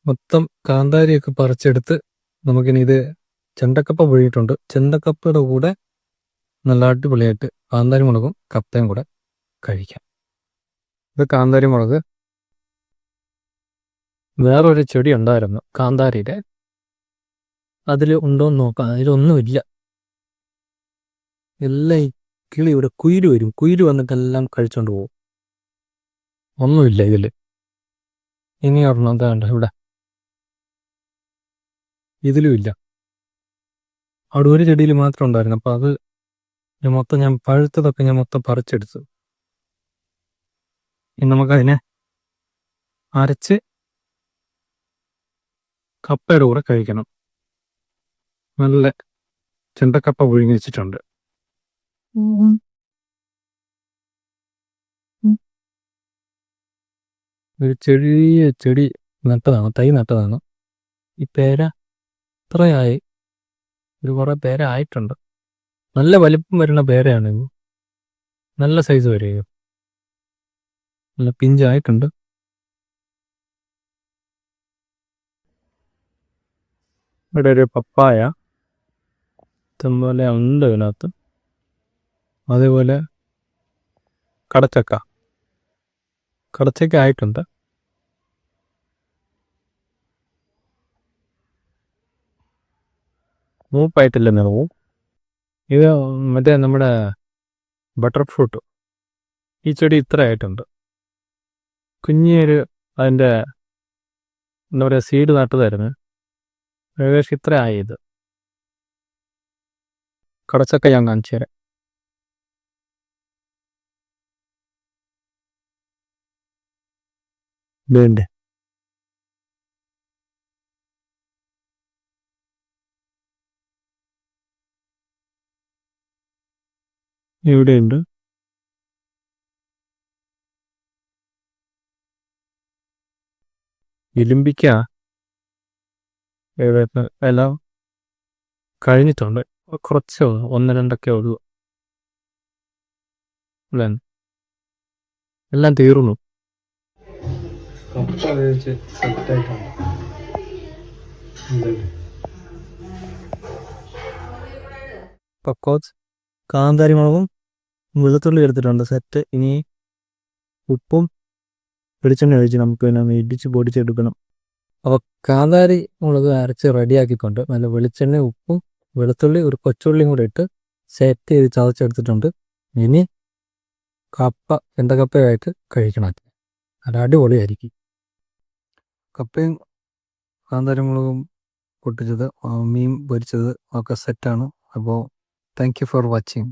മൊത്തം കാന്താരിയൊക്കെ പറിച്ചെടുത്ത് നമുക്കിനി ഇത് ചെണ്ടക്കപ്പ പുഴുങ്ങിയിട്ടുണ്ട്. ചെണ്ടക്കപ്പയുടെ കൂടെ നല്ല അടിപൊളിയായിട്ട് കാന്താരി മുളകും കപ്പയും കൂടെ കഴിക്കാം. ഇത് കാന്താരി മുളക്. വേറൊരു ചെടി ഉണ്ടായിരുന്നു കാന്താരിയുടെ, അതിൽ ഉണ്ടോയെന്ന് നോക്കാം. അതിലൊന്നുമില്ല. എല്ലാം ഈ കിളി ഇവിടെ കുയില് വരും, കുയില് വന്നിട്ടെല്ലാം കഴിച്ചോണ്ട് പോകും. ഒന്നുമില്ല ഇതിൽ. ഇനി ഒരെണ്ണം എന്താ വേണ്ട ഇവിടെ, ഇതിലും ഇല്ല. അവിടെ ഒരു ചെടിയിൽ മാത്രം ഉണ്ടായിരുന്നു. അപ്പോൾ അത് ഞാൻ പഴുത്തതൊക്കെ ഞാൻ മൊത്തം പറിച്ചെടുത്തു. ഇനി നമുക്കതിനെ അരച്ച് കപ്പയുടെ കൂടെ കഴിക്കണം. നല്ല ചെണ്ടക്കപ്പ പുഴുങ്ങി വെച്ചിട്ടുണ്ട്. ഒരു ചെറിയ ചെടി നട്ടതാണ്, തൈ നട്ടതാണ്. ഈ പേര ഇത്രയായി, ഒരു കുറേ പേര ആയിട്ടുണ്ട്. നല്ല വലിപ്പം വരുന്ന പേരയാണ് ഇത്. നല്ല സൈസ് വരെയോ, നല്ല പിഞ്ചായിട്ടുണ്ട്. ഇവിടെ ഒരു പപ്പായ ഇതുപോലെ ഉണ്ട് ഇതിനകത്ത്. അതേപോലെ കടച്ചക്ക ആയിട്ടുണ്ട്. മൂപ്പായിട്ടില്ല നിറവും. ഇത് മറ്റേ നമ്മുടെ ബട്ടർ ഫ്രൂട്ട്, ഈ ചെടി ഇത്ര ആയിട്ടുണ്ട്. കുഞ്ഞൊരു അതിൻ്റെ എന്താ പറയുക, സീഡ് നട്ടതായിരുന്നു. ഏകദേശം ഇത്ര ആയി. ഇത് കടച്ചക്ക ഞാൻ കാണിച്ചു തരാം. വേണ്ടേ, ഇവിടെയുണ്ട്. ഇലിമ്പിക്ക ഏകദേശം എല്ലാം കഴിഞ്ഞിട്ടുണ്ട്. കുറച്ചേ ഉള്ളൂ, ഒന്ന് രണ്ടൊക്കെ ഉള്ളൂ. അല്ലേ, എല്ലാം തീർന്നു. കപ്പ വേവിച്ച് സെറ്റായിട്ടുണ്ട്. പക്കോസ് കാന്താരി മുളകും വെളുത്തുള്ളി എടുത്തിട്ടുണ്ട്, സെറ്റ്. ഇനി ഉപ്പും വെളിച്ചെണ്ണ ഒഴിച്ച് നമുക്ക് പിന്നെ ഇടിച്ച് പൊടിച്ചെടുക്കണം. അപ്പോൾ കാന്താരി മുളക് അരച്ച് റെഡിയാക്കിക്കൊണ്ട് നല്ല വെളിച്ചെണ്ണ, ഉപ്പും വെളുത്തുള്ളി, ഒരു കൊച്ചുള്ളിയും കൂടെ ഇട്ട് സെറ്റ് ചെയ്ത് ചതച്ചെടുത്തിട്ടുണ്ട്. ഇനി ചെണ്ടക്കപ്പയായിട്ട് കഴിക്കണം. നല്ല അടിപൊളിയായിരിക്കും. കപ്പയും കാന്താരി മുളകും പൊട്ടിച്ചത്, മീൻ പൊരിച്ചത് ഒക്കെ സെറ്റാണ്. അപ്പോൾ താങ്ക് യു ഫോർ വാച്ചിങ്.